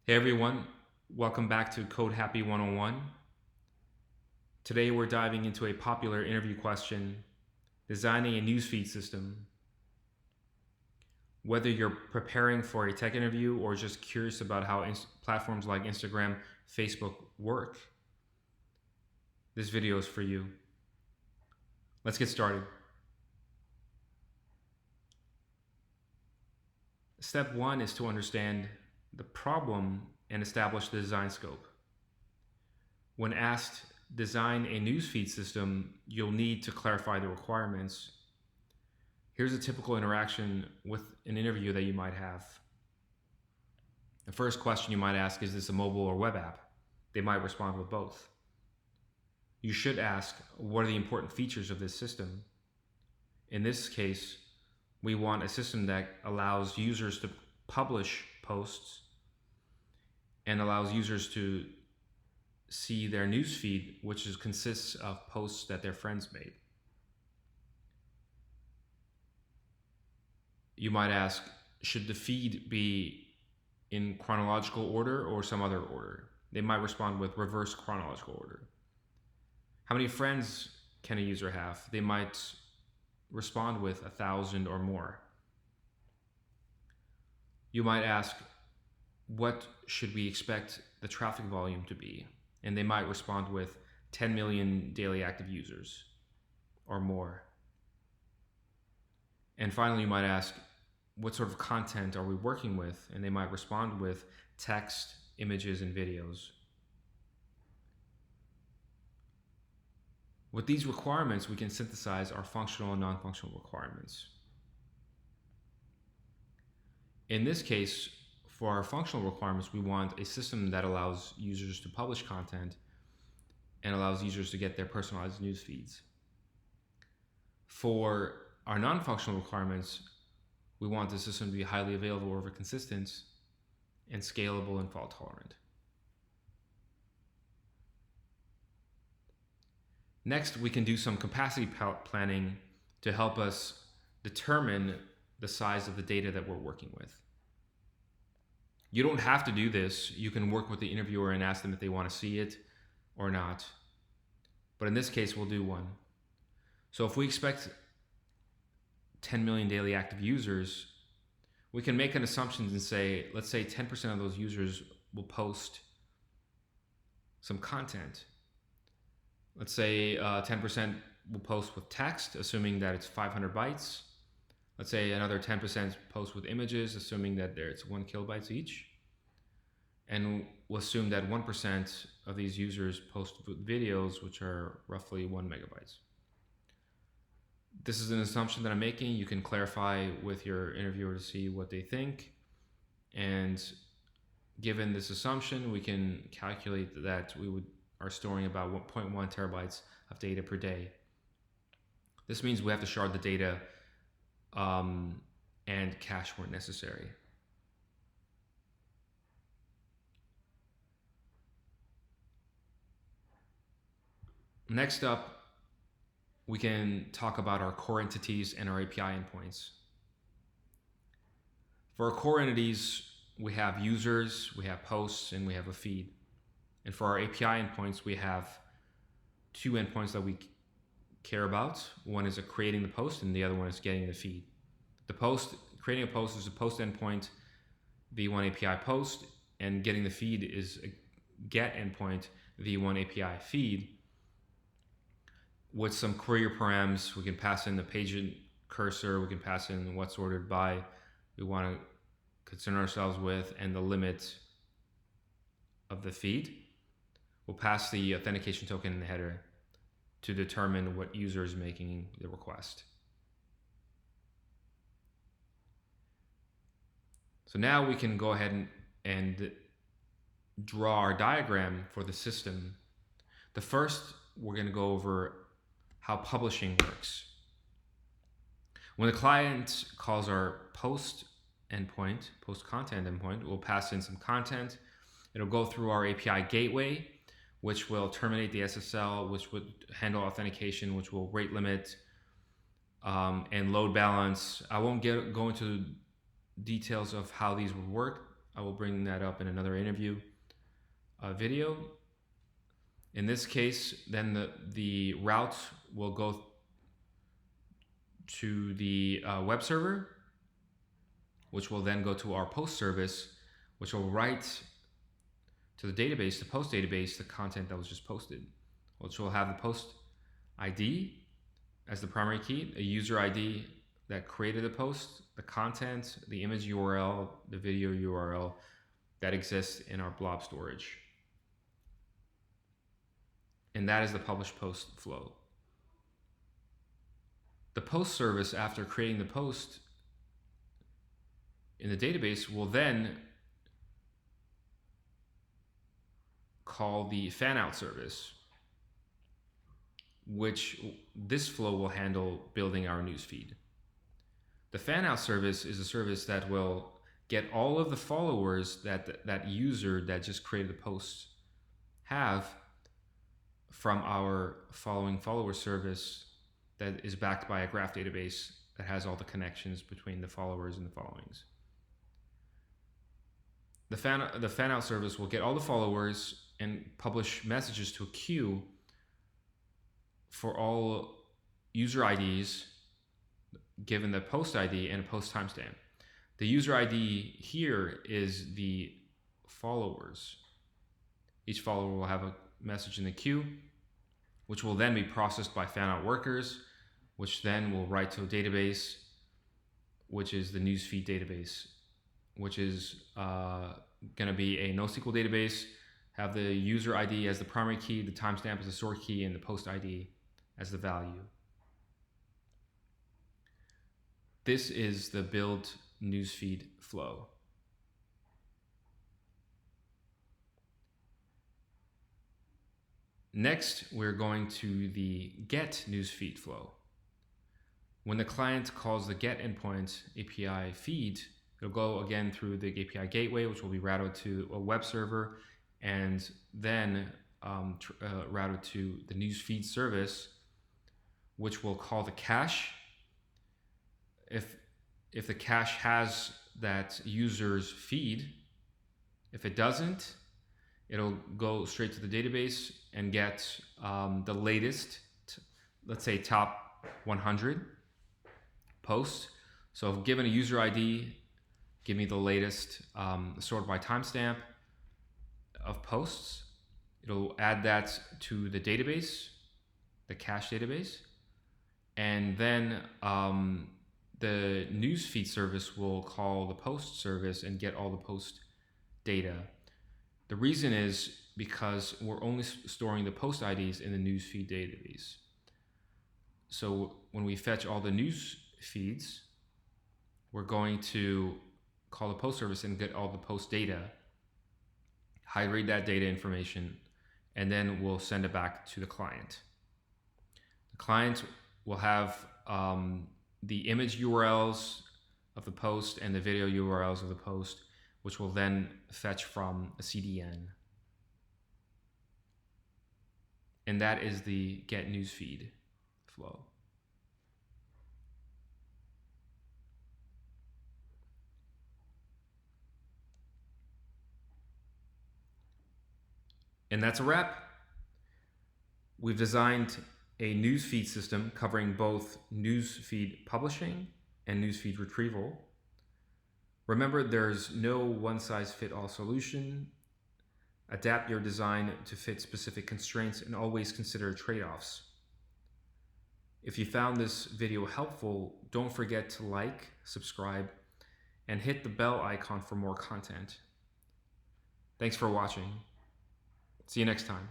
Hey everyone, welcome back to Code Happy 101. Today we're diving into a popular interview question, designing a newsfeed system. Whether you're preparing for a tech interview or just curious about how platforms like Instagram, Facebook work, this video is for you. Let's get started. Step one is to understand the problem and establish the design scope. When asked, design a newsfeed system, you'll need to clarify the requirements. Here's a typical interaction with an interview that you might have. The first question you might ask, is this a mobile or web app? They might respond with both. You should ask, what are the important features of this system? In this case, we want a system that allows users to publish posts and allows users to see their newsfeed, which consists of posts that their friends made. You might ask, should the feed be in chronological order or some other order? They might respond with reverse chronological order. How many friends can a user have? They might respond with 1,000 or more. You might ask, what should we expect the traffic volume to be? And they might respond with 10 million daily active users or more. And finally, you might ask, what sort of content are we working with? And they might respond with text, images, and videos. With these requirements, we can synthesize our functional and non-functional requirements. In this case, for our functional requirements, we want a system that allows users to publish content and allows users to get their personalized news feeds. For our non-functional requirements, we want the system to be highly available over consistent and scalable and fault tolerant. Next, we can do some capacity planning to help us determine the size of the data that we're working with. You don't have to do this. You can work with the interviewer and ask them if they want to see it or not. But in this case, we'll do one. So if we expect 10 million daily active users, we can make an assumption and say, let's say 10% of those users will post some content. Let's say 10% will post with text, assuming that it's 500 bytes. Let's say another 10% post with images, assuming that it's 1 kilobytes each. And we'll assume that 1% of these users post with videos, which are roughly 1 megabytes. This is an assumption that I'm making. You can clarify with your interviewer to see what they think. And given this assumption, we can calculate that we are storing about 1.1 terabytes of data per day. This means we have to shard the data and cache where necessary. Next up, we can talk about our core entities and our API endpoints. For our core entities, we have users, we have posts, and we have a feed. And for our API endpoints, we have two endpoints that we care about. One is creating the post, and the other one is getting the feed. Creating a post is a post endpoint, v1 API post, and getting the feed is a get endpoint, v1 API feed. With some query params, we can pass in the page cursor, we can pass in what's ordered by, we want to concern ourselves with, and the limit of the feed. We'll pass the authentication token in the header to determine what user is making the request. So now we can go ahead and draw our diagram for the system. The first, we're going to go over how publishing works. When the client calls our post content endpoint, we'll pass in some content. It'll go through our API gateway, which will terminate the SSL, which would handle authentication, which will rate limit and load balance. I won't go into details of how these would work. I will bring that up in another interview video. In this case, then the route will go to the web server, which will then go to our post service, which will write to the database, the post database, the content that was just posted, which will have the post ID as the primary key, a user ID that created the post, the content, the image URL, the video URL that exists in our blob storage. And that is the publish post flow. The post service, after creating the post in the database, will then call the fan out service, which this flow will handle building our newsfeed. The fan out service is a service that will get all of the followers that user that just created the post have from our following follower service that is backed by a graph database that has all the connections between the followers and the followings. The fan out service will get all the followers and publish messages to a queue for all user IDs given the post ID and a post timestamp. The user ID here is the followers. Each follower will have a message in the queue, which will then be processed by fan out workers, which then will write to a database, which is the newsfeed database, which is going to be a NoSQL database, have the user ID as the primary key, the timestamp as the sort key, and the post ID as the value. This is the build newsfeed flow. Next, we're going to the get newsfeed flow. When the client calls the get endpoint API feed, it'll go again through the API gateway, which will be routed to a web server, and then routed to the newsfeed service, which will call the cache. If the cache has that user's feed, if it doesn't, it'll go straight to the database and get the latest, let's say top 100 posts. So if given a user ID, give me the latest sorted by timestamp of posts. It'll add that to the database, the cache database, and then the newsfeed service will call the post service and get all the post data. The reason is because we're only storing the post IDs in the newsfeed database. So when we fetch all the news feeds, we're going to call the post service and get all the post data, high-grade that data information, and then we'll send it back to the client. The client will have the image URLs of the post and the video URLs of the post, which will then fetch from a CDN. And that is the get newsfeed flow. And that's a wrap. We've designed a newsfeed system covering both newsfeed publishing and newsfeed retrieval. Remember, there's no one-size-fits-all solution. Adapt your design to fit specific constraints and always consider trade-offs. If you found this video helpful, don't forget to like, subscribe, and hit the bell icon for more content. Thanks for watching. See you next time.